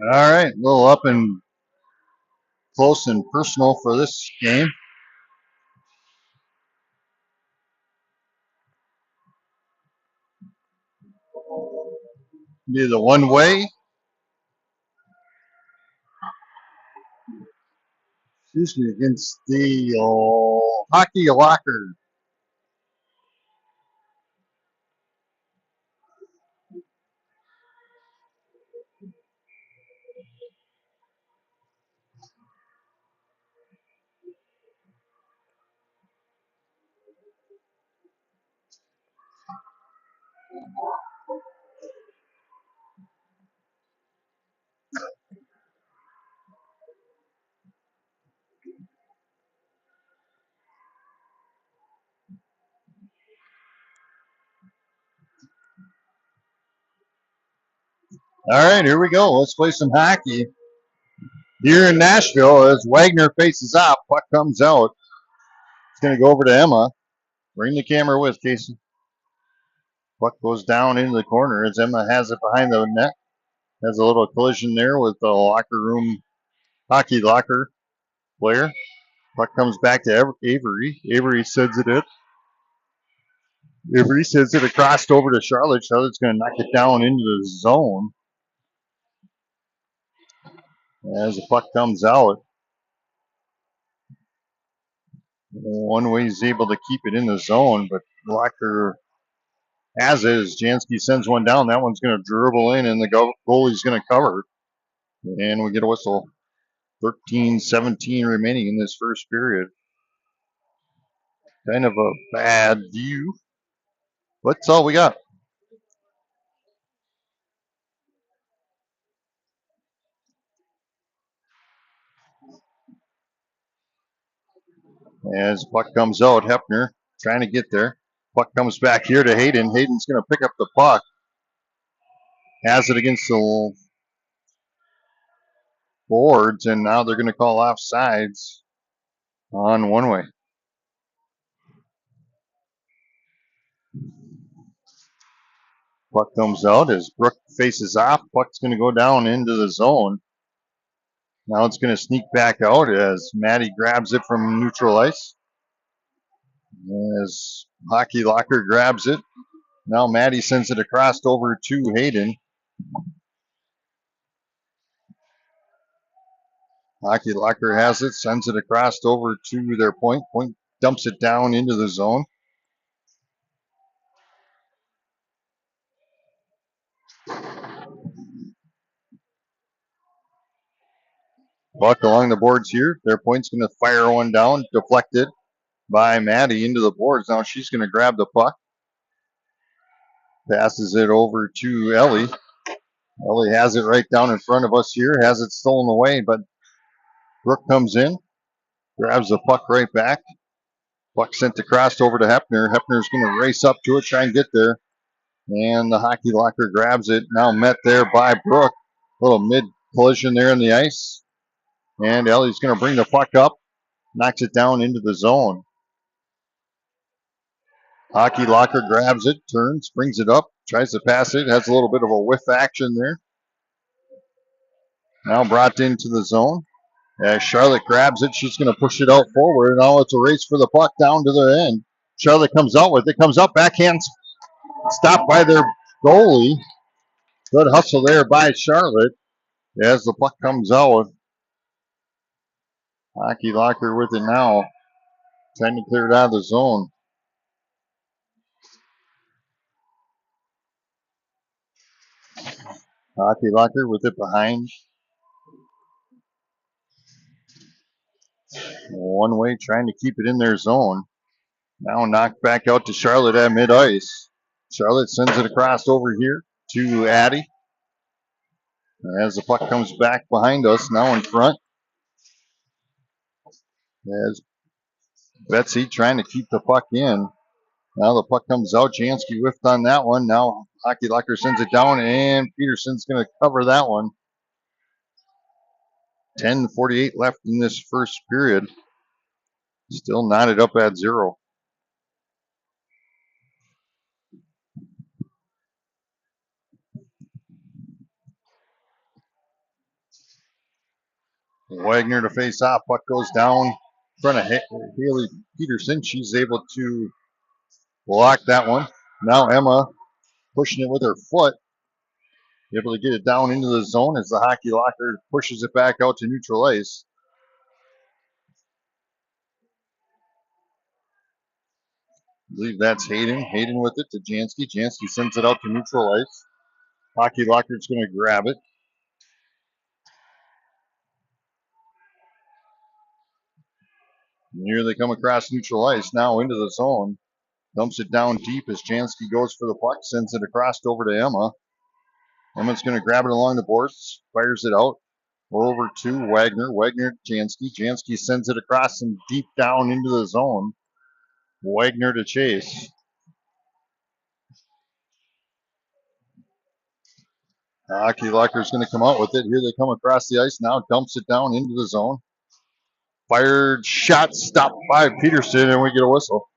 All right, a little up and close and personal for this game. Be the one way. Excuse me, against the hockey locker. All right, here we go. Let's play some hockey here in Nashville as Wagner faces off. Puck comes out. It's going to go over to Emma. Bring the camera with, Casey. Puck goes down into the corner as Emma has it behind the net. Has a little collision there with the locker room, hockey locker player. Puck comes back to Avery. Avery sends it in. Avery sends it across over to Charlotte. Charlotte's going to knock it down into the zone as the puck comes out. One way he's able to keep it in the zone, but Locker as is. Jansky sends one down. That one's going to dribble in, and the goalie's going to cover. And we get a whistle. 13-17 remaining in this first period. Kind of a bad view. That's all we got. As puck comes out, Hefner trying to get there. Puck comes back here to Hayden. Hayden's going to pick up the puck. Has it against the boards, and now they're going to call offsides on one way. Puck comes out as Brooke faces off. Puck's going to go down into the zone. Now it's going to sneak back out as Maddie grabs it from neutral ice. As Hockey Locker grabs it. Now Maddie sends it across over to Hayden. Hockey Locker has it, sends it across over to their point. Point dumps it down into the zone. Puck along the boards here. Their point's going to fire one down, deflected by Maddie into the boards. Now she's going to grab the puck. Passes it over to Ellie. Ellie has it right down in front of us here. Has it stolen away, but Brooke comes in, grabs the puck right back. Puck sent across over to Hefner. Hefner's going to race up to it, try and get there. And the Hockey Locker grabs it. Now met there by Brooke. Little mid collision there in the ice. And Ellie's going to bring the puck up, knocks it down into the zone. Hockey Locker grabs it, turns, brings it up, tries to pass it, has a little bit of a whiff action there. Now brought into the zone. As Charlotte grabs it, she's going to push it out forward. Now it's a race for the puck down to the end. Charlotte comes out with it, comes up, backhand, stopped by their goalie. Good hustle there by Charlotte as the puck comes out. Hockey Locker with it now, trying to clear it out of the zone. Hockey Locker with it behind. One way, trying to keep it in their zone. Now knocked back out to Charlotte at mid-ice. Charlotte sends it across over here to Addie. As the puck comes back behind us, now in front. As Betsy trying to keep the puck in. Now the puck comes out. Jansky whiffed on that one. Now Hockey Locker sends it down, and Peterson's going to cover that one. 10:48 left in this first period. Still knotted up at 0. Wagner to face off. Puck goes down in front of Haley Peterson. She's able to block that one. Now Emma pushing it with her foot. Able to get it down into the zone as the Hockey Locker pushes it back out to neutral ice. I believe that's Hayden. Hayden with it to Jansky. Jansky sends it out to neutral ice. Hockey Locker's going to grab it. And here they come across neutral ice, now into the zone. Dumps it down deep as Jansky goes for the puck, sends it across over to Emma. Emma's going to grab it along the boards, fires it out over to Wagner. Wagner, Jansky. Jansky sends it across and deep down into the zone. Wagner to chase. Hockey Locker's going to come out with it. Here they come across the ice now. Dumps it down into the zone. Fired shot stopped by Peterson, and we get a whistle.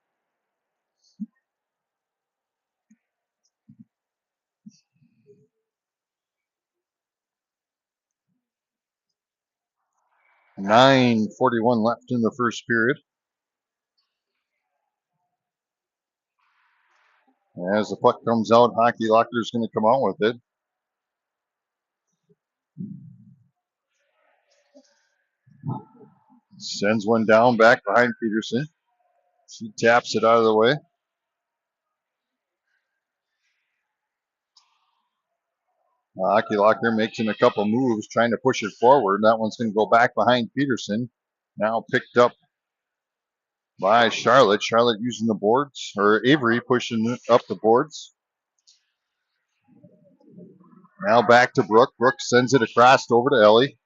.9:41 left in the first period. As the puck comes out, Hockey Locker's going to come out with it. Sends one down back behind Peterson. She taps it out of the way. Hockey Locker making a couple moves, trying to push it forward. That one's going to go back behind Peterson. Now picked up by Charlotte. Charlotte using the boards, or Avery pushing up the boards. Now back to Brooke. Brooke sends it across over to Ellie.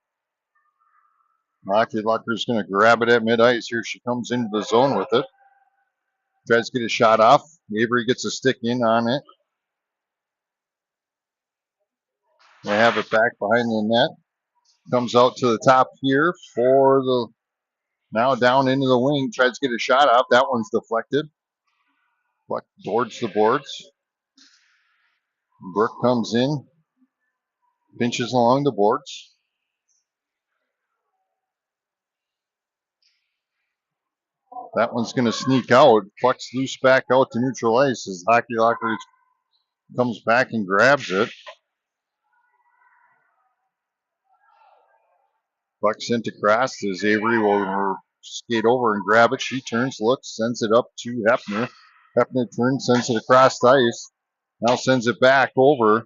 Hockey Locker's going to grab it at mid-ice. Here she comes into the zone with it. Tries to get a shot off. Avery gets a stick in on it. They have it back behind the net. Comes out to the top here for the, now down into the wing. Tries to get a shot off. That one's deflected. Puck towards the boards. Brooke comes in. Pinches along the boards. That one's going to sneak out. Puck's loose back out to neutral ice as Hockey Locker comes back and grabs it. Puck sent across as Avery will skate over and grab it. She turns, looks, sends it up to Hefner. Hefner turns, sends it across the ice. Now sends it back over.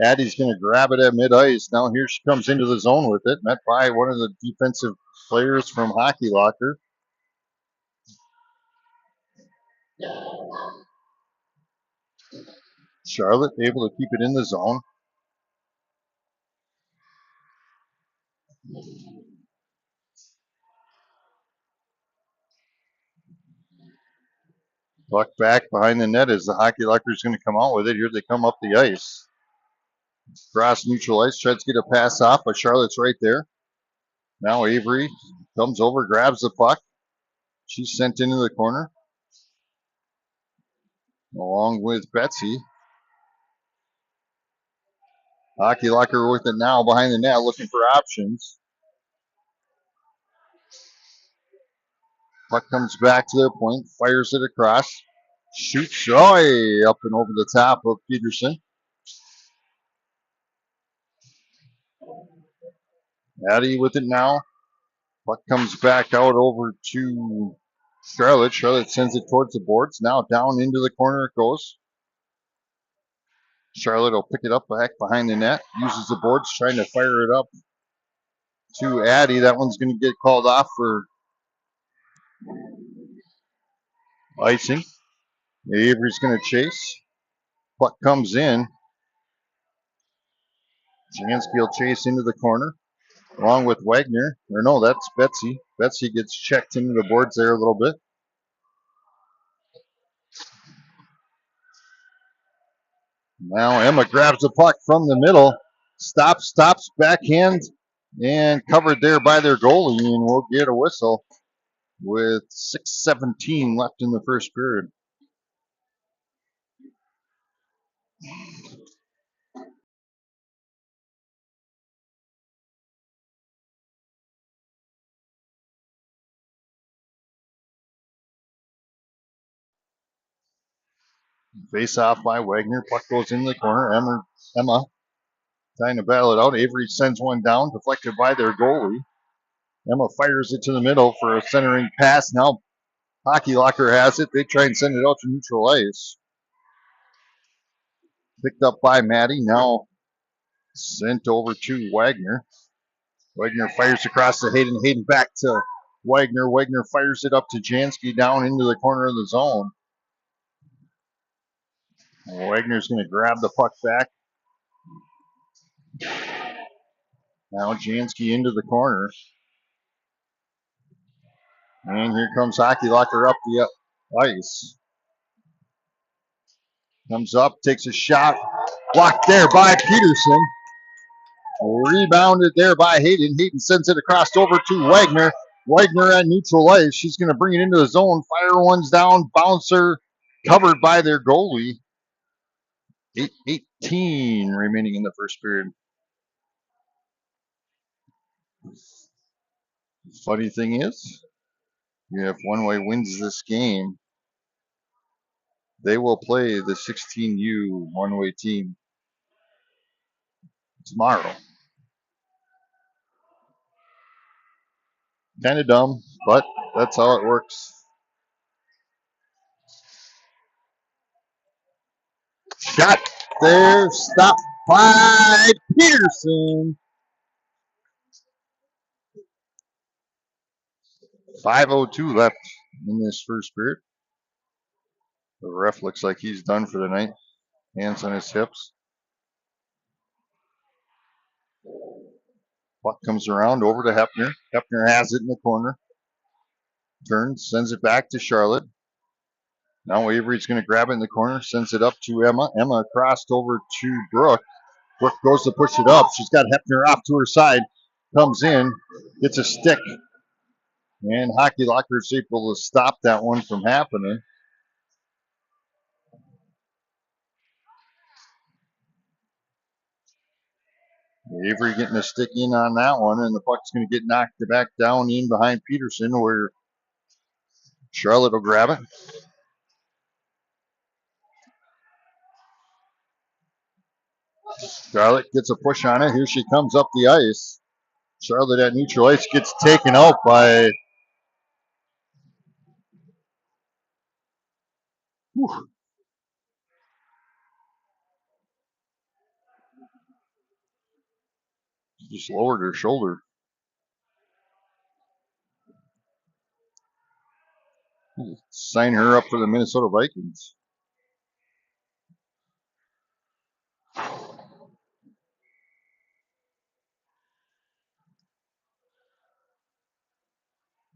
Addie's going to grab it at mid-ice. Now here she comes into the zone with it. Met by one of the defensive players from Hockey Locker. Charlotte able to keep it in the zone. Puck back behind the net as the Hockey Locker is going to come out with it. Here they come up the ice. Cross neutral ice, tries to get a pass off, but Charlotte's right there. Now Avery comes over, grabs the puck. She's sent into the corner along with Betsy. Hockey Locker with it now behind the net, looking for options. Puck comes back to their point, fires it across, shoots up and over the top of Peterson. Addie with it now. Puck comes back out over to Charlotte. Charlotte sends it towards the boards. Now down into the corner it goes. Charlotte will pick it up back behind the net. Uses the boards, trying to fire it up to Addie. That one's going to get called off for icing. Avery's going to chase. Puck comes in. Jansky will chase into the corner along with Wagner. Or no, that's Betsy. Betsy gets checked into the boards there a little bit. Now Emma grabs the puck from the middle. Stops, backhand, and covered there by their goalie, and we'll get a whistle with 6:17 left in the first period. Face off by Wagner. Puck goes in the corner. Emma trying to battle it out. Avery sends one down, deflected by their goalie. Emma fires it to the middle for a centering pass. Now Hockey Locker has it. They try and send it out to neutral ice. Picked up by Maddie. Now sent over to Wagner. Wagner fires across to Hayden. Hayden back to Wagner. Wagner fires it up to Jansky down into the corner of the zone. Wagner's going to grab the puck back. Now Jansky into the corner. And here comes Hockey Locker up the ice. Comes up, takes a shot, Blocked there by Peterson. Rebounded there by Hayden. Hayden sends it across over to Wagner. Wagner at neutral ice. She's going to bring it into the zone. Fire one's down. Bouncer covered by their goalie. 8:18 remaining in the first period. Funny thing is, if One Way wins this game, they will play the 16U One Way team tomorrow. Kind of dumb, but that's how it works. Shot there, stopped by Peterson. 5:02 left in this first period. The ref looks like he's done for the night. Hands on his hips. Puck comes around over to Hepner. Hepner has it in the corner. Turns, sends it back to Charlotte. Now Avery's going to grab it in the corner, sends it up to Emma. Emma crossed over to Brooke. Brooke goes to push it up. She's got Hepner off to her side. Comes in, gets a stick. And Hockey Locker's able to stop that one from happening. Avery getting a stick in on that one, and the puck's going to get knocked back down in behind Peterson, where Charlotte will grab it. Charlotte gets a push on it. Here she comes up the ice. Charlotte at neutral ice gets taken out by. Whew. Just lowered her shoulder. Sign her up for the Minnesota Vikings.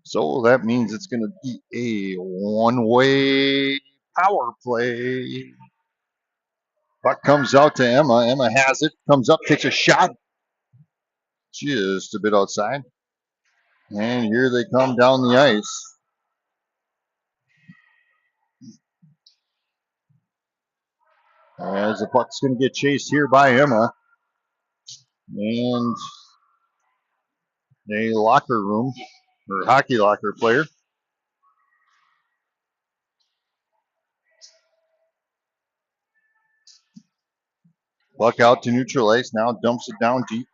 So that means it's going to be a one-way power play. Puck comes out to Emma. Emma has it. Comes up, takes a shot. Just a bit outside. And here they come down the ice. As the puck's going to get chased here by Emma. And a locker room, or hockey locker player. Puck out to neutral ice. Now dumps it down deep.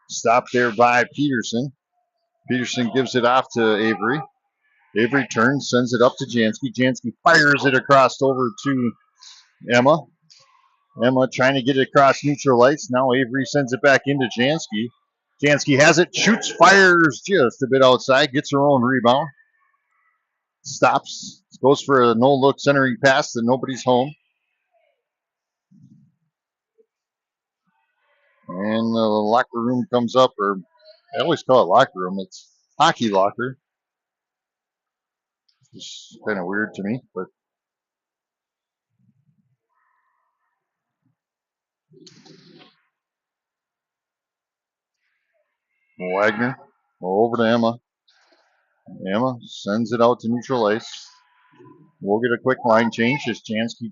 Stopped there by Peterson. Peterson gives it off to Avery. Avery turns, sends it up to Jansky. Jansky fires it across over to Emma. Emma trying to get it across neutral ice. Now Avery sends it back into Jansky. Jansky has it, shoots, fires just a bit outside, gets her own rebound. Stops, goes for a no-look centering pass that nobody's home. And the locker room comes up, or I always call it locker room. It's hockey locker. It's kind of weird to me, but Wagner over to Emma. Emma sends it out to neutral ice. We'll get a quick line change as Jansky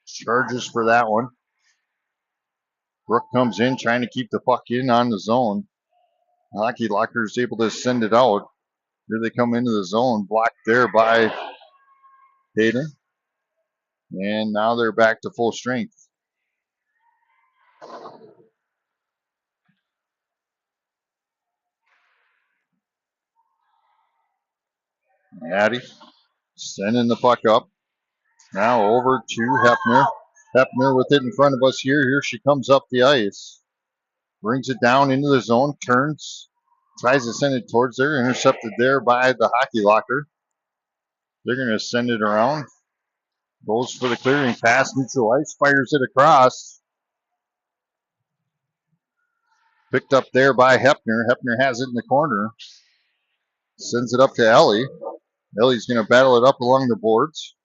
charges for that one. Brooke comes in trying to keep the puck in on the zone. Hockey Locker is able to send it out. Here they come into the zone, blocked there by Hayden. And now they're back to full strength. Addie sending the puck up. Now over to Hepner. Hepner with it in front of us here. Here she comes up the ice. Brings it down into the zone, turns, tries to send it towards there. Intercepted there by the Hockey Locker. They're going to send it around. Goes for the clearing pass, neutral ice, fires it across. Picked up there by Hepner. Hepner has it in the corner. Sends it up to Ellie. Ellie's going to battle it up along the boards.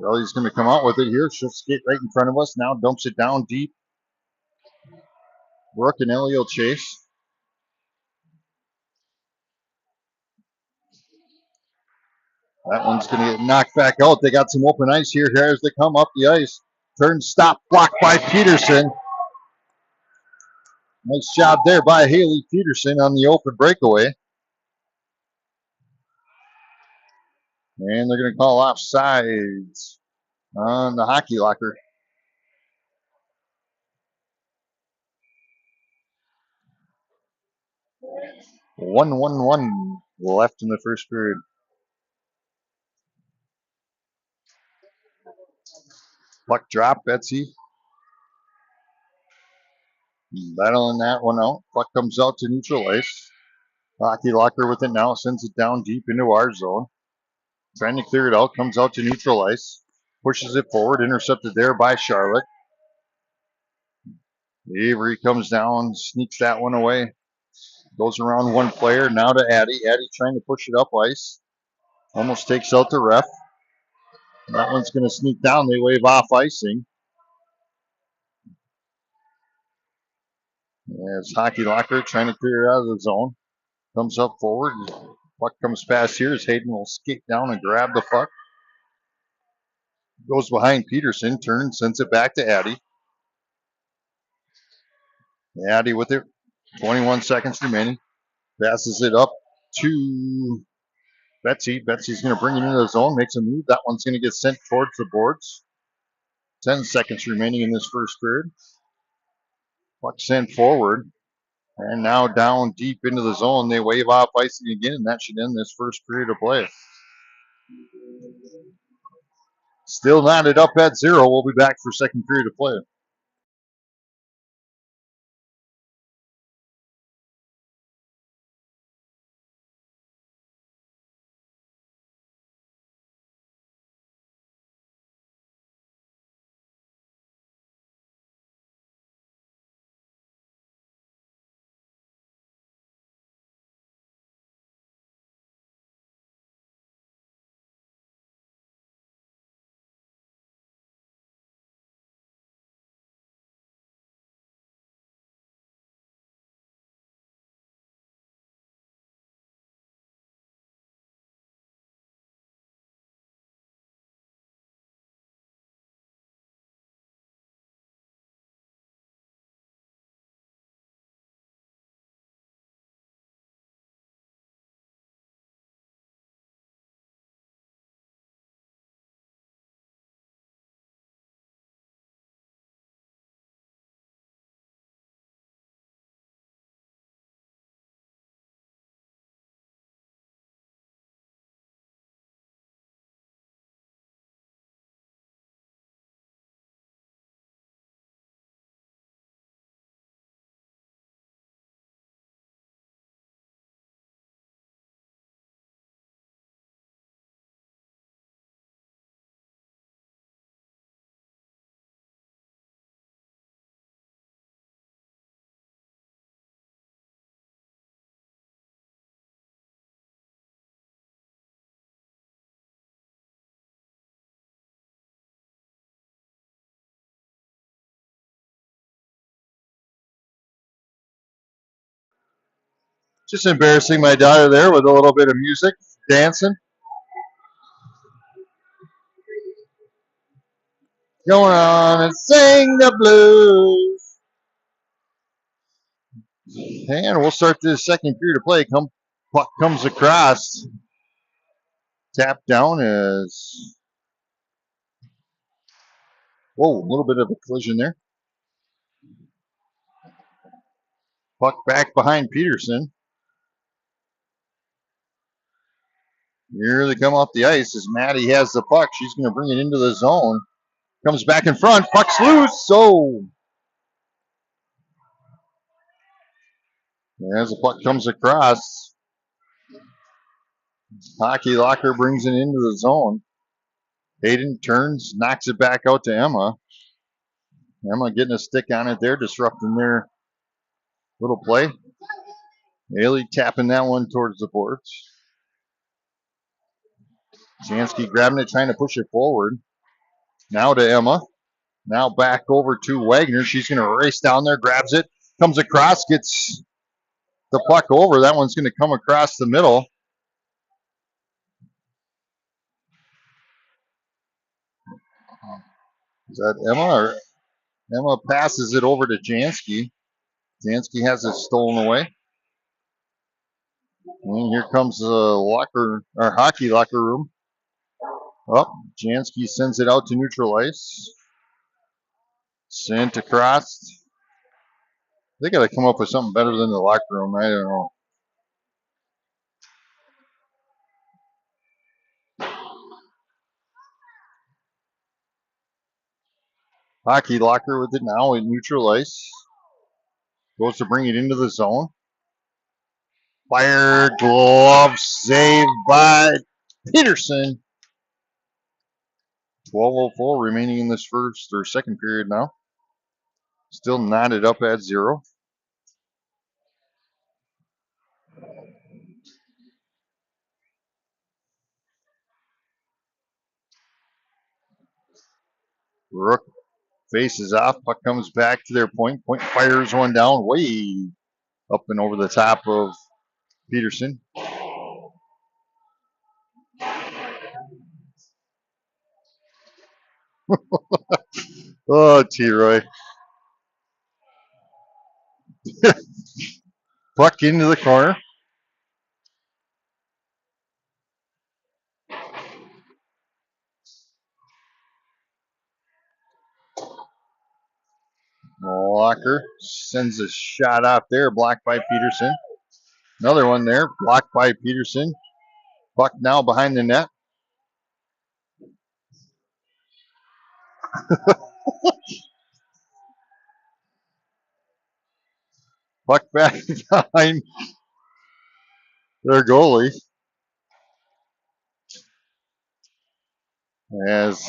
Ellie's going to come out with it here. She'll skate right in front of us. Now dumps it down deep. Brooke and Ellie will chase. That one's going to get knocked back out. They got some open ice here. Here as they come up the ice. Turn, stop, blocked by Peterson. Nice job there by Haley Peterson on the open breakaway. And they're going to call offsides on the hockey locker. 1-1-1 left in the first period. Puck drop, Betsy. Battling that one out. Puck comes out to neutral ice. Hockey locker with it now. Sends it down deep into our zone. Trying to clear it out. Comes out to neutral ice. Pushes it forward. Intercepted there by Charlotte. Avery comes down. Sneaks that one away. Goes around one player. Now to Addie. Addie trying to push it up ice. Almost takes out the ref. That one's going to sneak down. They wave off icing. As hockey locker trying to clear it out of the zone. Comes up forward. Puck comes past here as Hayden will skate down and grab the puck. Goes behind Peterson. Turns, sends it back to Addie. Addie with it. 21 seconds remaining. Passes it up to Betsy. Betsy's going to bring it into the zone. Makes a move. That one's going to get sent towards the boards. 10 seconds remaining in this first period. Puck sent forward. And now down deep into the zone. They wave off icing again, and that should end this first period of play. Still knotted up at 0. We'll be back for second period of play. Just embarrassing my daughter there with a little bit of music, dancing. Going on and sing the blues. And we'll start this second period of play. Puck comes across. Tap down is. Whoa, a little bit of a collision there. Puck back behind Peterson. Here they come off the ice as Maddie has the puck. She's going to bring it into the zone. Comes back in front. Puck's loose. So as the puck comes across, hockey locker brings it into the zone. Hayden turns, knocks it back out to Emma. Emma getting a stick on it there, disrupting their little play. Haley tapping that one towards the boards. Jansky grabbing it, trying to push it forward. Now to Emma. Now back over to Wagner. She's going to race down there, grabs it, comes across, gets the puck over. That one's going to come across the middle. Is that Emma? Or Emma passes it over to Jansky. Jansky has it stolen away. And here comes the hockey locker room. Oh, Jansky sends it out to neutral ice. Sent across. They got to come up with something better than the locker room. I don't know. Hockey locker with it now in neutral ice. Goes to bring it into the zone. Fire glove save by Peterson. 12:04 remaining in this first or second period now. Still knotted up at 0. Rook faces off. Puck comes back to their point. Point fires one down way up and over the top of Peterson. Oh, T-Roy. Puck into the corner. Locker sends a shot out there, blocked by Peterson. Another one there, blocked by Peterson. Puck now behind the net. Puck back behind their goalie. As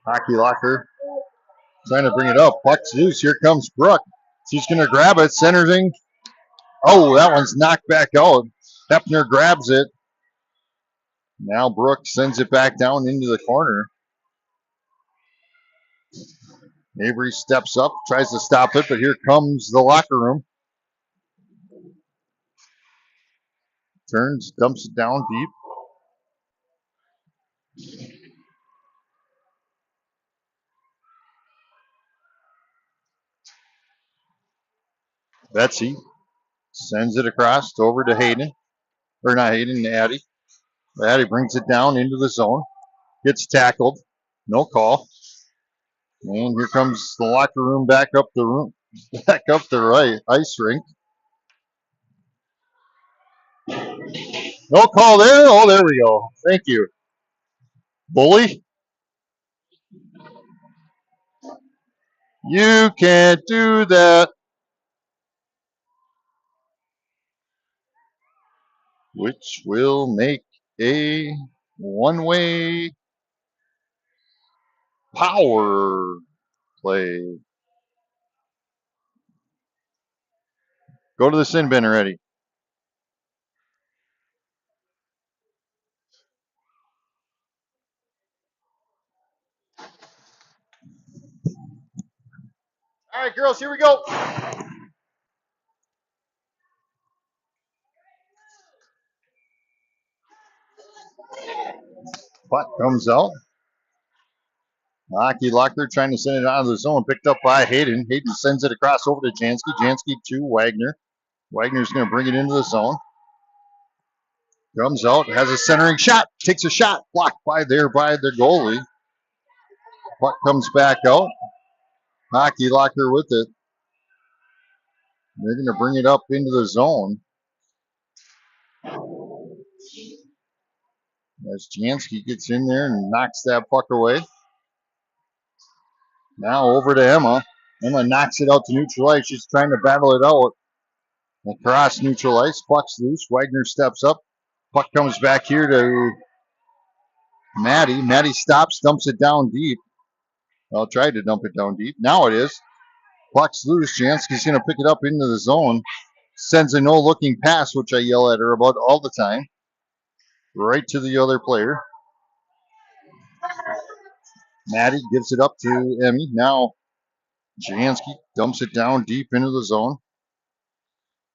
Hockey Locker trying to bring it up. Puck's loose. Here comes Brooke. She's going to grab it. Centering. Oh, that one's knocked back out. Hepner grabs it. Now Brooke sends it back down into the corner. Avery steps up, tries to stop it, but here comes the locker room. Turns, dumps it down deep. Betsy sends it across over to Hayden. Or not Hayden, Addie. Addie brings it down into the zone. Gets tackled. No call. And here comes the locker room back up the right ice rink. No call there. Oh, there we go. Thank you. Bully. You can't do that. Which will make a one-way power play. Go to the sin bin already. All right, girls, here we go. Puck comes out. Hockey Locker trying to send it out of the zone. Picked up by Hayden. Hayden sends it across over to Jansky. Jansky to Wagner. Wagner's going to bring it into the zone. Comes out, has a centering shot. Takes a shot. Blocked by their goalie. Puck comes back out. Hockey Locker with it. They're going to bring it up into the zone. As Jansky gets in there and knocks that puck away. Now over to Emma. Emma knocks it out to neutral ice. She's trying to battle it out. Across neutral ice. Puck's loose. Wagner steps up. Puck comes back here to Maddie. Maddie stops, dumps it down deep. Well, tried to dump it down deep. Now it is. Puck's loose. Jansky's going to pick it up into the zone. Sends a no-looking pass, which I yell at her about all the time. Right to the other player. Maddie gives it up to Emmy. Now Jansky dumps it down deep into the zone.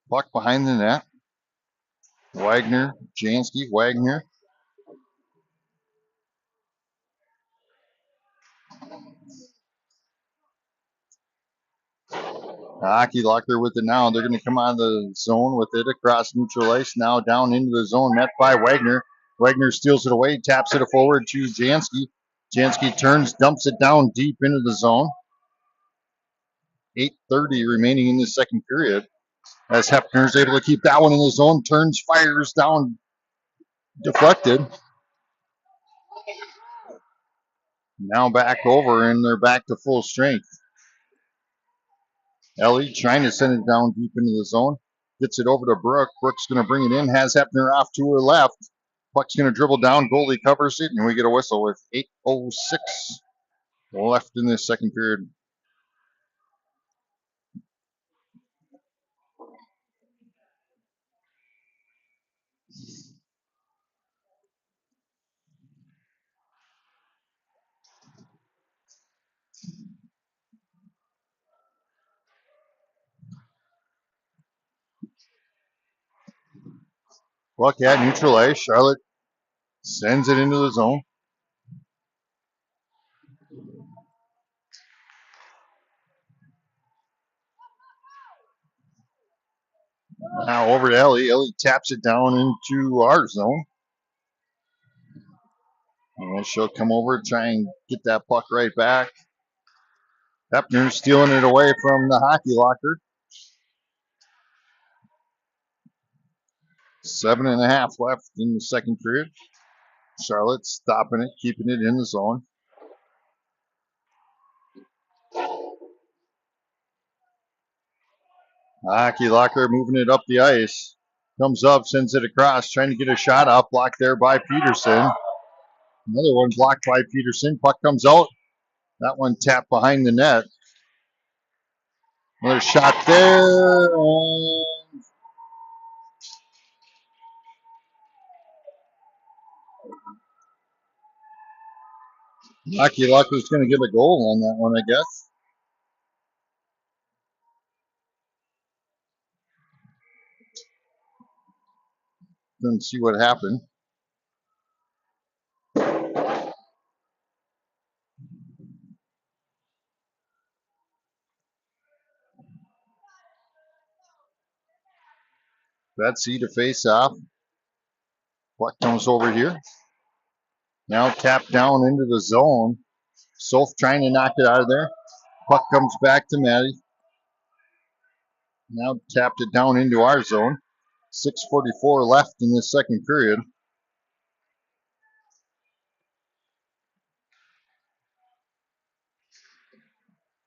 Puck behind the net. Wagner, Jansky, Wagner. Hockey Locker with it now. They're going to come out of the zone with it across neutral ice. Now down into the zone, met by Wagner. Wagner steals it away, taps it forward to Jansky. Jansky turns, dumps it down deep into the zone. 8:30 remaining in the second period. As Hepner is able to keep that one in the zone, turns, fires down, deflected. Now back over, and they're back to full strength. Ellie trying to send it down deep into the zone. Gets it over to Brooke. Brooke's going to bring it in. Has Hepner off to her left. Puck's going to dribble down. Goalie covers it, and we get a whistle with 8:06 left in this second period. Puck at neutral ice. Charlotte sends it into the zone. Now over to Ellie. Ellie taps it down into our zone. And she'll come over, try and get that puck right back. Hepner stealing it away from the Hockey Locker. 7.5 left in the second period. Charlotte stopping it, keeping it in the zone. Hockey Locker moving it up the ice. Comes up, sends it across, trying to get a shot off. Blocked there by Peterson. Another one blocked by Peterson. Puck comes out. That one tapped behind the net. Another shot there. Hockey Locker's going to get a goal on that one, I guess. Didn't see what happened. Betsy to face off. Puck comes over here. Now tapped down into the zone. Soph trying to knock it out of there. Puck comes back to Maddie. Now tapped it down into our zone. 6:44 left in this second period.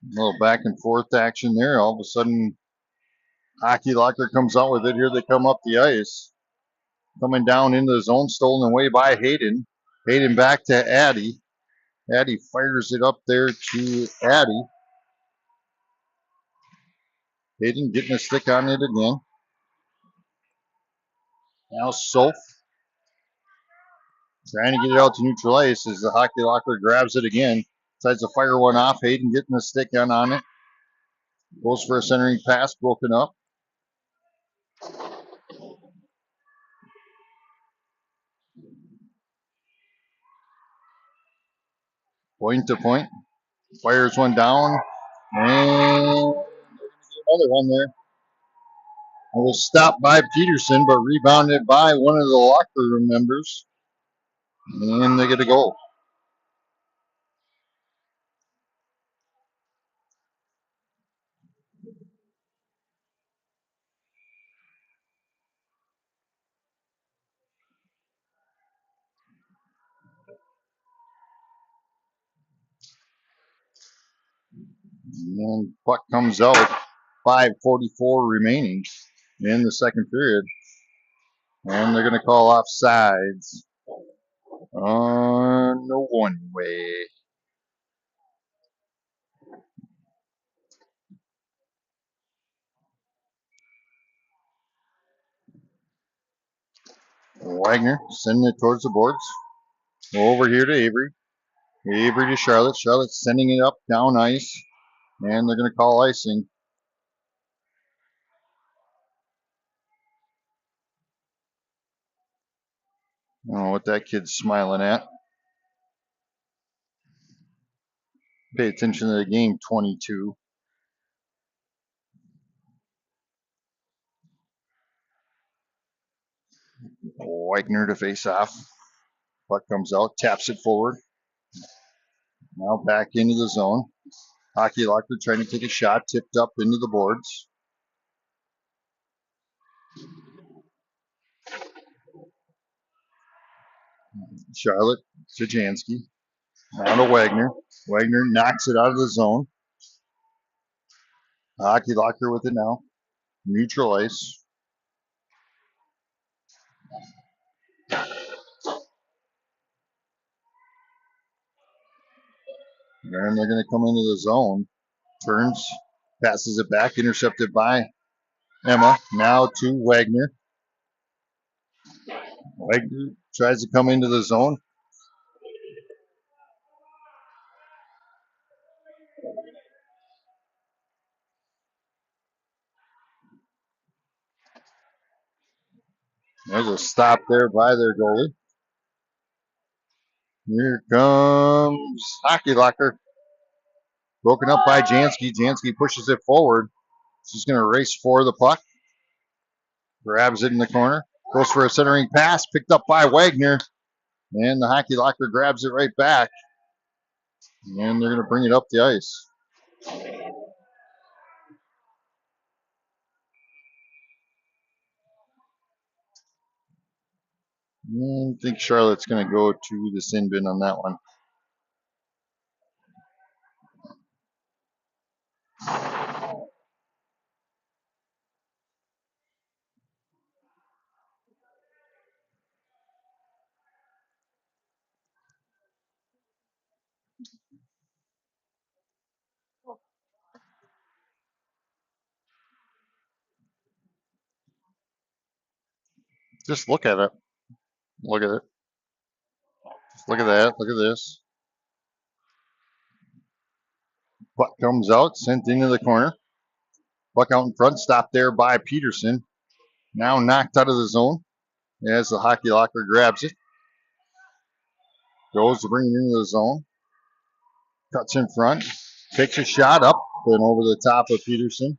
A little back and forth action there. All of a sudden, Hockey Locker comes out with it. Here they come up the ice. Coming down into the zone, stolen away by Hayden. Hayden back to Addie. Addie fires it up there to Addie. Hayden getting a stick on it again. Now Soph trying to get it out to neutral ice as the Hockey Locker grabs it again. Tries to fire one off. Hayden getting a stick on it. Goes for a centering pass, broken up. Point to point. Fires one down. And another one there. It was stopped by Peterson, but rebounded by one of the locker room members. And they get a goal. And puck comes out. 5:44 remaining in the second period. And they're going to call off sides on the one way. Wagner sending it towards the boards. Over here to Avery. Avery to Charlotte. Charlotte's sending it up down ice, and they're going to call icing. I don't know what that kid's smiling at. Pay attention to the game, 22. Wagner to face off. Puck comes out, taps it forward. Now back into the zone. Hockey Locker trying to take a shot, tipped up into the boards. Charlotte to Jansky. Now to Wagner. Wagner knocks it out of the zone. Hockey Locker with it now. Neutral ice. And they're going to come into the zone. Turns, passes it back, intercepted by Emma. Now to Wagner. Wagner tries to come into the zone. There's a stop there by their goalie. Here comes Hockey Locker. Broken up by Jansky. Jansky pushes it forward. She's going to race for the puck. Grabs it in the corner. Goes for a centering pass. Picked up by Wagner. And the Hockey Locker grabs it right back. And they're going to bring it up the ice. I think Charlotte's going to go to the sin bin on that one. Just look at it. Look at it. Just look at that. Look at this. Puck comes out, sent into the corner. Puck out in front, stopped there by Peterson. Now knocked out of the zone as the Hockey Locker grabs it. Goes to bring it into the zone. Cuts in front. Takes a shot up and over the top of Peterson.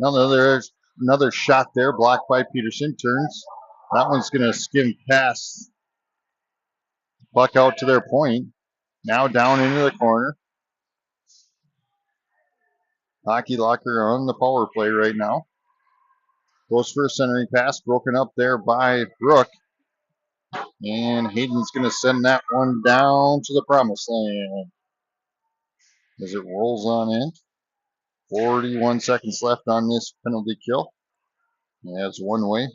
Another shot there, blocked by Peterson. Turns. That one's going to skim past. Puck out to their point. Now down into the corner. Hockey Locker on the power play right now. Goes for a centering pass. Broken up there by Brooke. And Hayden's going to send that one down to the promised land as it rolls on in. 41 seconds left on this penalty kill. That's one way.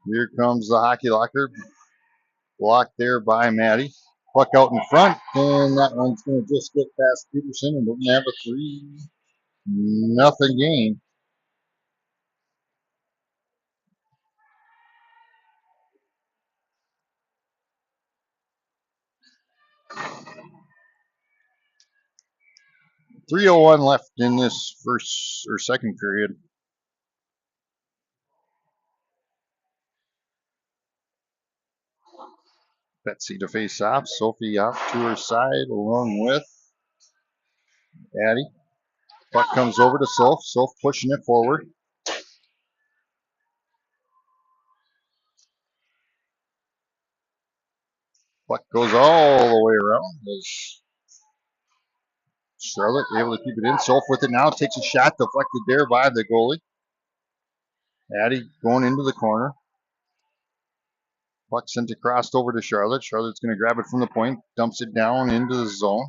Here comes the Hockey Locker. Blocked there by Maddie. Puck out in front, and that one's going to just get past Peterson, and we're going to have a 3-0 game. .301 left in this first or second period. Betsy to face off. Sophie off to her side along with Addie. Puck comes over to Soph. Soph pushing it forward. Puck goes all the way around. Charlotte able to keep it in. Soph with it now. Takes a shot deflected there by the goalie. Addie going into the corner. Puck sent across over to Charlotte. Charlotte's going to grab it from the point. Dumps it down into the zone.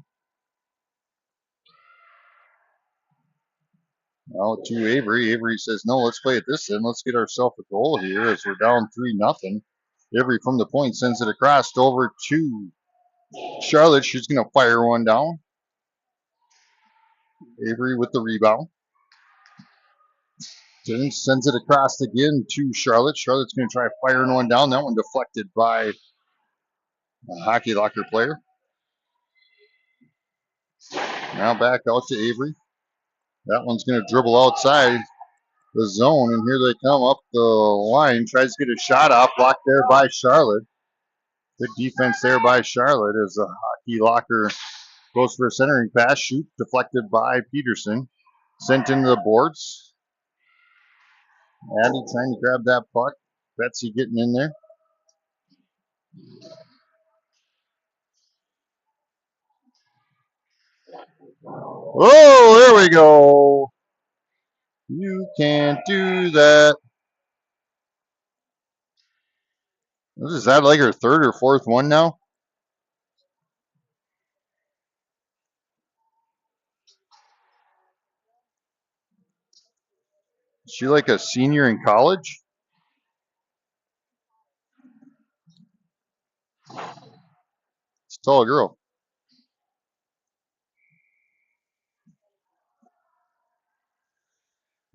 Now to Avery. Avery says, no, let's play it this end. Let's get ourselves a goal here as we're down 3-0. Avery from the point sends it across over to Charlotte. She's going to fire one down. Avery with the rebound. Then sends it across again to Charlotte. Charlotte's going to try firing one down. That one deflected by a hockey locker player. Now back out to Avery. That one's going to dribble outside the zone, and here they come up the line. Tries to get a shot off, blocked there by Charlotte. Good defense there by Charlotte as a hockey locker goes for a centering pass. Shoot deflected by Peterson. Sent into the boards. Addie trying to grab that puck. Betsy getting in there. Oh, there we go. You can't do that. Is that like her third or fourth one now? Is she like a senior in college? It's a tall girl.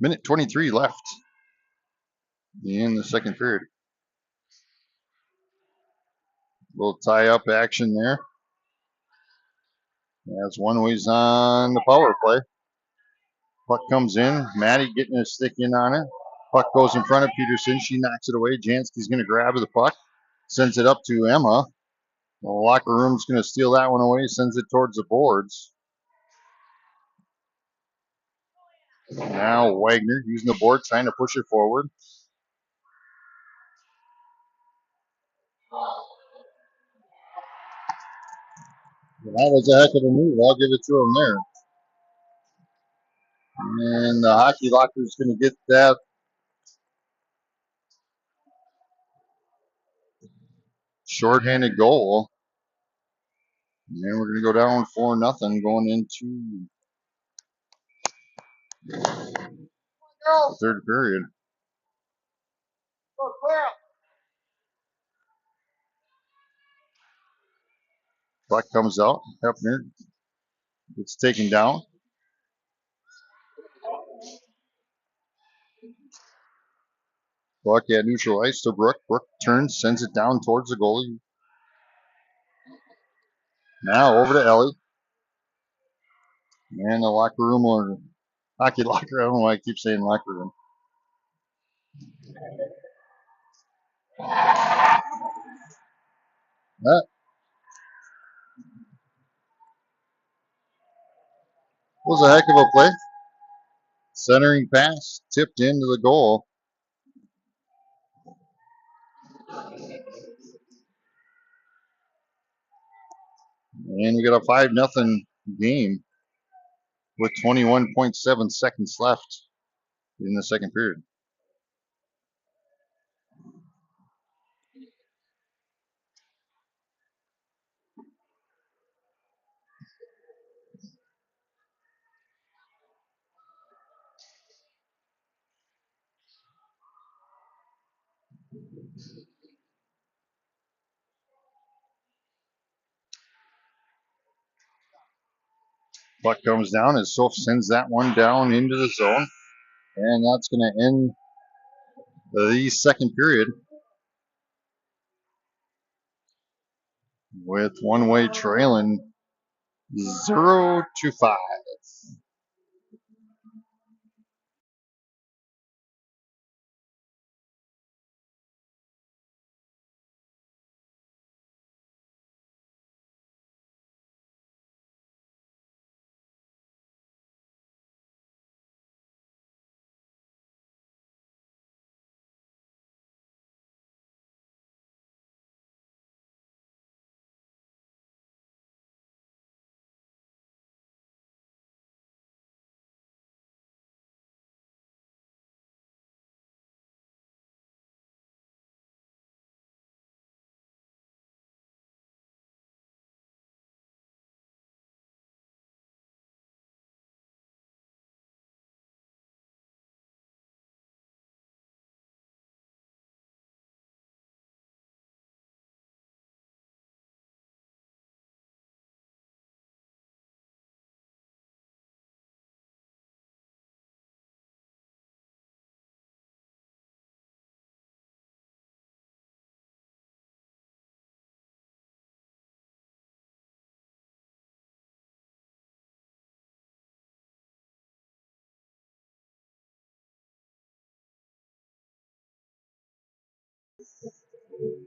Minute 23 left in the second period. Little tie-up action there. As one way's on the power play. Puck comes in. Maddie getting a stick in on it. Puck goes in front of Peterson. She knocks it away. Jansky's going to grab the puck. Sends it up to Emma. The locker room's going to steal that one away. Sends it towards the boards. Now Wagner using the board, trying to push it forward. That was a heck of a move. I'll give it to him there. And the hockey locker's going to get that shorthanded goal. And then we're going to go down 4-0 going into the third period. Puck comes out. Hefner gets taken down. Puck at neutral ice to Brooke. Brooke turns, sends it down towards the goalie. Now over to Ellie. And the locker room, or hockey locker, I don't know why I keep saying locker room. That was a heck of a play. Centering pass, tipped into the goal. And we got a 5-0 game with 21.7 seconds left in the second period. Puck comes down as Soph sends that one down into the zone. And that's going to end the second period with one-way trailing 0-5.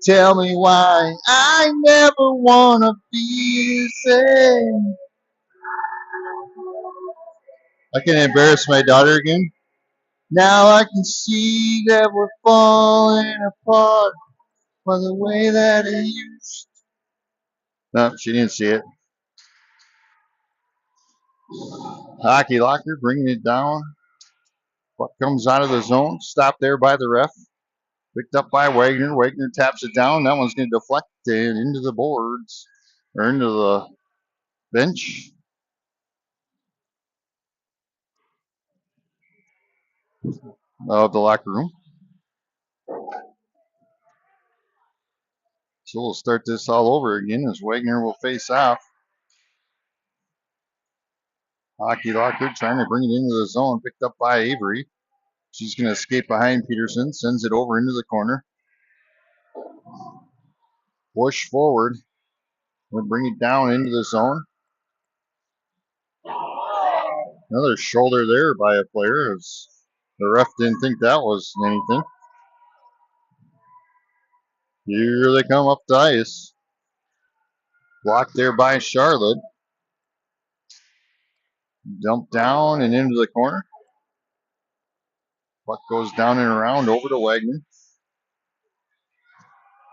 Tell me why I never wanna be the same. I can embarrass my daughter again. Now I can see that we're falling apart by the way that it used. No, she didn't see it. Hockey locker bringing it down. Puck comes out of the zone. Stopped there by the ref. Picked up by Wagner. Wagner taps it down. That one's going to deflect it into the boards or into the bench of the locker room. So we'll start this all over again as Wagner will face off. Hockey locker trying to bring it into the zone. Picked up by Avery. She's going to escape behind Peterson. Sends it over into the corner. Push forward. We'll bring it down into the zone. Another shoulder there by a player. As the ref didn't think that was anything. Here they come up the ice. Blocked there by Charlotte. Dumped down and into the corner. Puck goes down and around over to Wagner.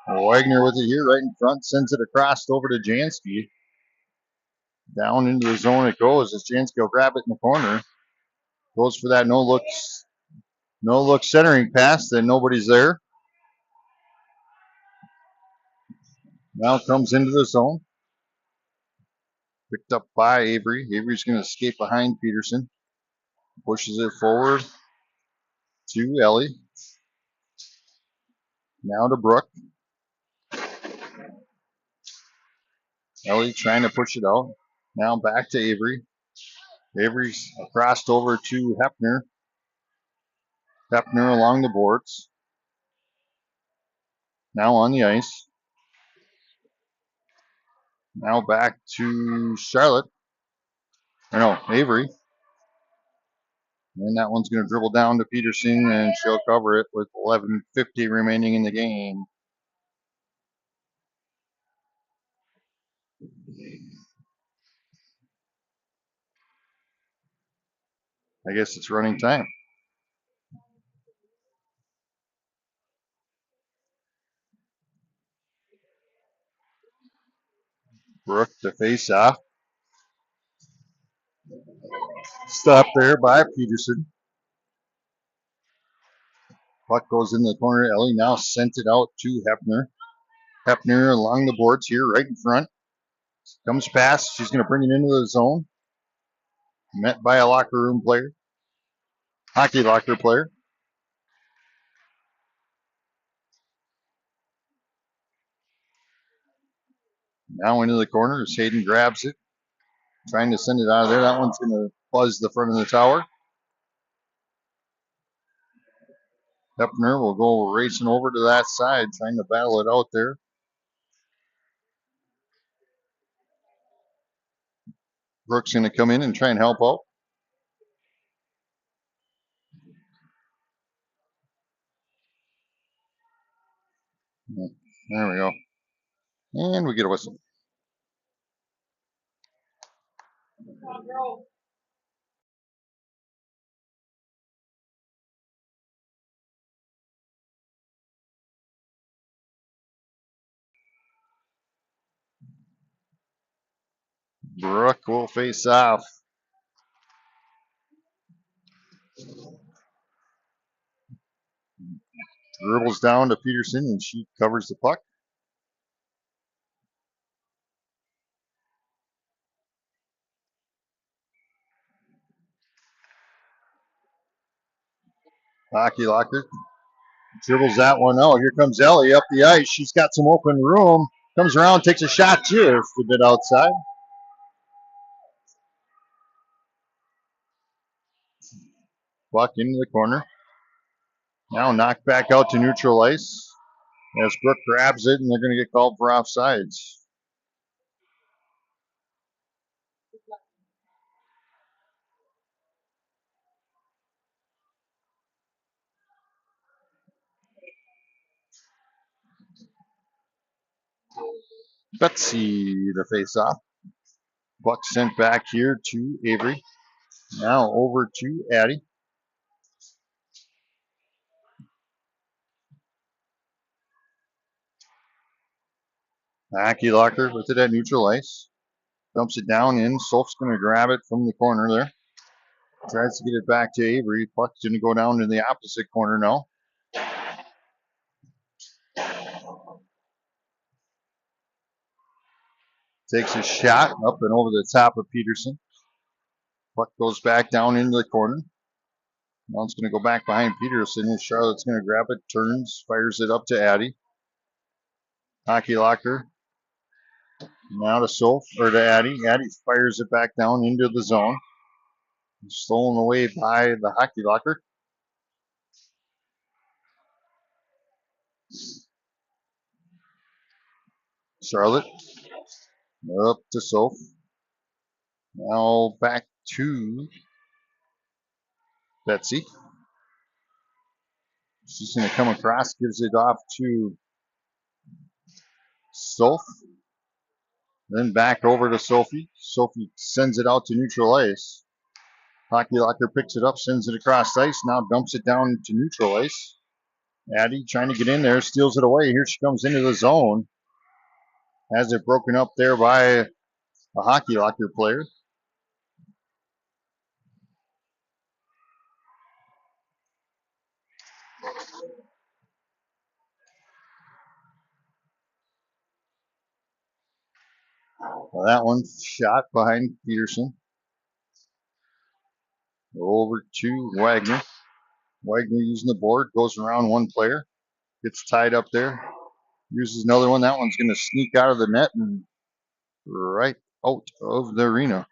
Wagner with it here right in front. Sends it across over to Jansky. Down into the zone it goes as Jansky will grab it in the corner. Goes for that no look centering pass. Then nobody's there. Now comes into the zone. Picked up by Avery. Avery's going to escape behind Peterson. Pushes it forward to Ellie. Now to Brooke. Ellie trying to push it out. Now back to Avery. Avery's crossed over to Hepner. Hepner along the boards. Now on the ice. Now back to Charlotte. Or no, Avery. And that one's going to dribble down to Peterson, and she'll cover it with 11:50 remaining in the game. I guess it's running time. Brooke to face off. Stop there by Peterson. Puck goes in the corner. Ellie now sent it out to Hepner. Hepner along the boards here, right in front. Comes past. She's going to bring it into the zone. Met by a locker room player. Hockey locker player. Now into the corner as Hayden grabs it. Trying to send it out of there. That one's going to buzz the front of the tower. Hepner will go racing over to that side, trying to battle it out there. Brooks going to come in and try and help out. There we go. And we get a whistle. Brooke will face off. Dribbles down to Peterson, and she covers the puck. Hockey locker dribbles that one out. Here comes Ellie up the ice. She's got some open room. Comes around, takes a shot just a bit outside. Puck into the corner. Now knocked back out to neutral ice as Brooke grabs it, and they're going to get called for offsides. Betsy the face-off. Puck sent back here to Avery. Now over to Addie. Hockey Locker with it at neutral ice. Dumps it down in. Solf's going to grab it from the corner there. Tries to get it back to Avery. Puck's going to go down to the opposite corner now. Takes a shot up and over the top of Peterson. Puck goes back down into the corner. Now it's going to go back behind Peterson, and Charlotte's going to grab it, turns, fires it up to Addie. Hockey Locker. Now to Solf, or to Addie. Addie fires it back down into the zone. Stolen away by the Hockey Locker. Charlotte. Up to Solf. Now back to Betsy. She's going to come across, gives it off to Solf. Then back over to Sophie. Sophie sends it out to neutral ice. Hockey Locker picks it up, sends it across ice, now dumps it down to neutral ice. Addie trying to get in there, steals it away. Here she comes into the zone. Has it broken up there by a Hockey Locker player. Well, that one shot behind Peterson. Over to Wagner. Wagner using the board, goes around one player, gets tied up there, uses another one. That one's going to sneak out of the net and right out of the arena.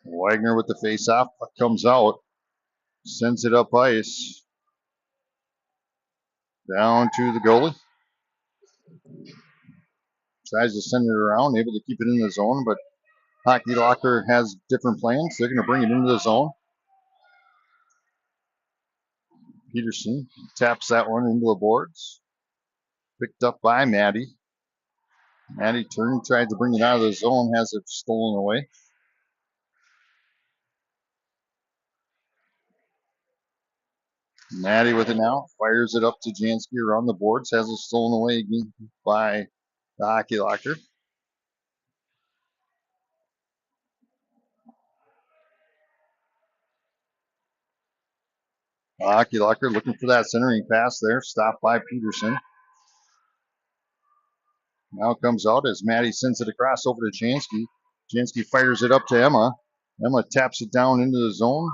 Wagner with the face-off, comes out, sends it up ice, down to the goalie. Tries to send it around, able to keep it in the zone, but Hockey Locker has different plans. They're going to bring it into the zone. Peterson taps that one into the boards. Picked up by Maddie. Maddie turned, tried to bring it out of the zone, has it stolen away. Maddie with it now, fires it up to Jansky around the boards, has it stolen away again by the Hockey Locker. Hockey Locker looking for that centering pass there, stopped by Peterson. Now it comes out as Maddie sends it across over to Jansky. Jansky fires it up to Emma. Emma taps it down into the zone.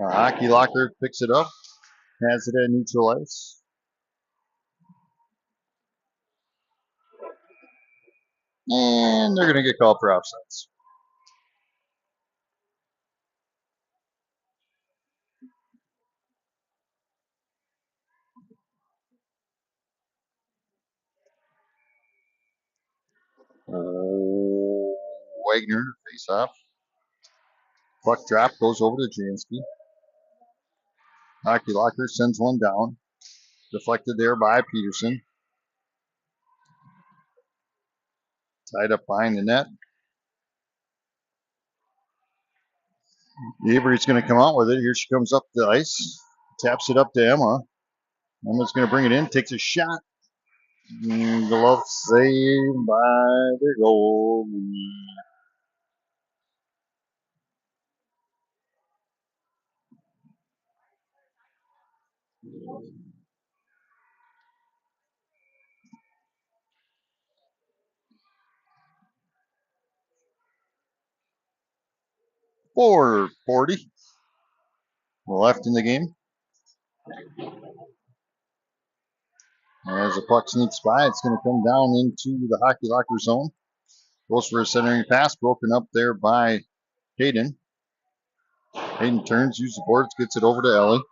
Hockey Locker picks it up, has it at neutral ice. And they're going to get called for offsides. Wagner face off. Puck drop goes over to Jansky. Hockey Locker sends one down. Deflected there by Peterson. Tied up behind the net. Avery's going to come out with it. Here she comes up the ice. Taps it up to Emma. Emma's going to bring it in. Takes a shot. Glove saved by the goalie. .440 left in the game. As the puck sneaks by, it's going to come down into the Hockey Locker zone. Goes for a centering pass, broken up there by Hayden. Hayden turns, uses the boards, gets it over to Ellie.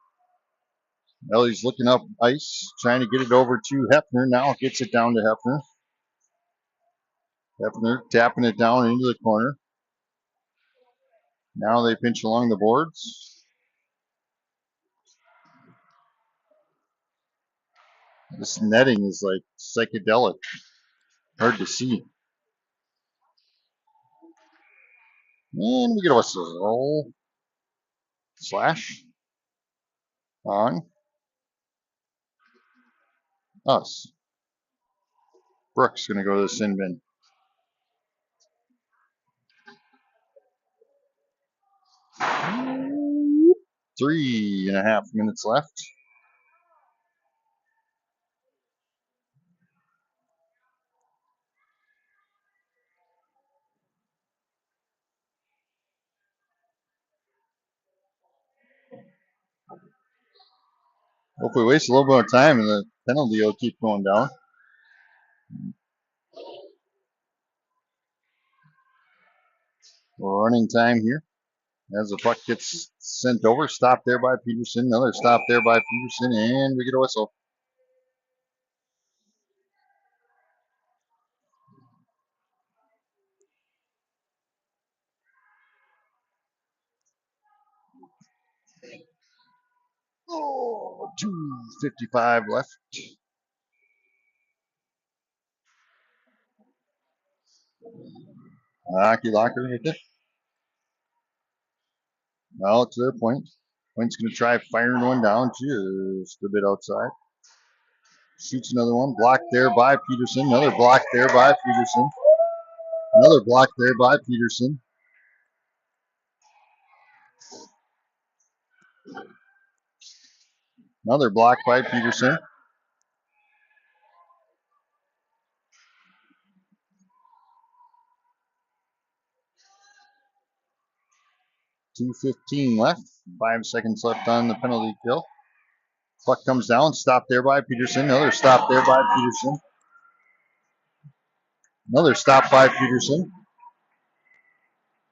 Ellie's looking up ice, trying to get it over to Hefner. Now gets it down to Hefner. Tapping it down into the corner. Now they pinch along the boards. This netting is like psychedelic. Hard to see. And we get a whistle. Slash. On. Us. Brooks going to go to the sin bin. 3.5 minutes left. Hope we waste a little bit of time and the penalty will keep going down. We're running time here as the puck gets sent over. Stop there by Peterson. Another stop there by Peterson, and we get a whistle. Oh, 2:55 left. Hockey locker with it. Well, it's their point. Point's going to try firing one down just a bit outside. Shoots another one. Blocked there by Peterson. Another block there by Peterson. Another block there by Peterson. Another block by Peterson. .215 left. 5 seconds left on the penalty kill. Puck comes down. Stop there by Peterson. Another stop there by Peterson. Another stop by Peterson.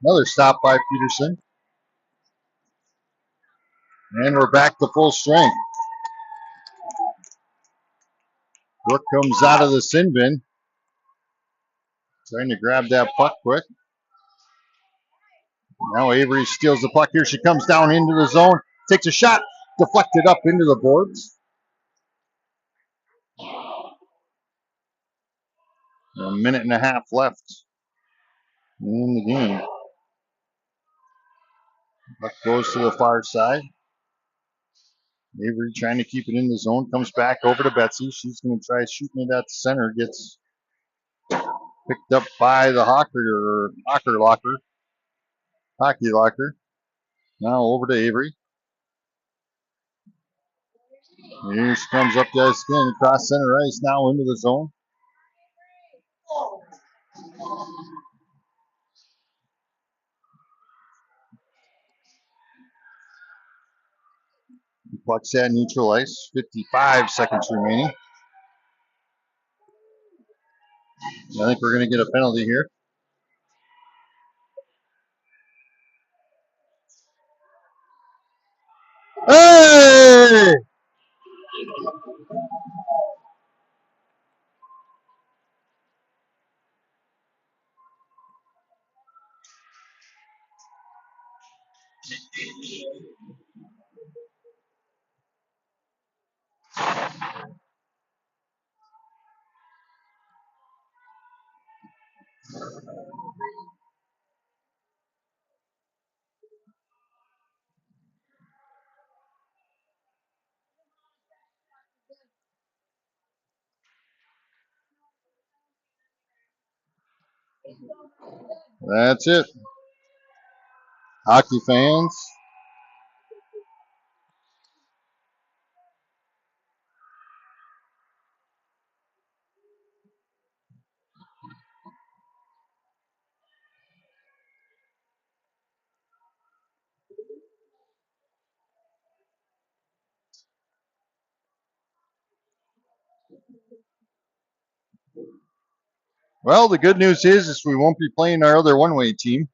Another stop by Peterson. And we're back to full strength. Brooke comes out of the sin bin. Trying to grab that puck quick. Now Avery steals the puck. Here she comes down into the zone. Takes a shot. Deflected up into the boards. A minute and a half left in the game. Puck goes to the far side. Avery trying to keep it in the zone. Comes back over to Betsy. She's going to try shooting it at center. Gets picked up by the hockey locker. Now over to Avery. Here she comes up the ice again, across center ice, now into the zone. Puck's at neutral ice, 55 seconds remaining. I think we're going to get a penalty here. Hey! That's it. Hockey fans. Well, the good news is we won't be playing our other one-way team.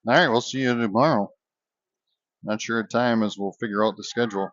All right, we'll see you tomorrow. Not sure at time as we'll figure out the schedule.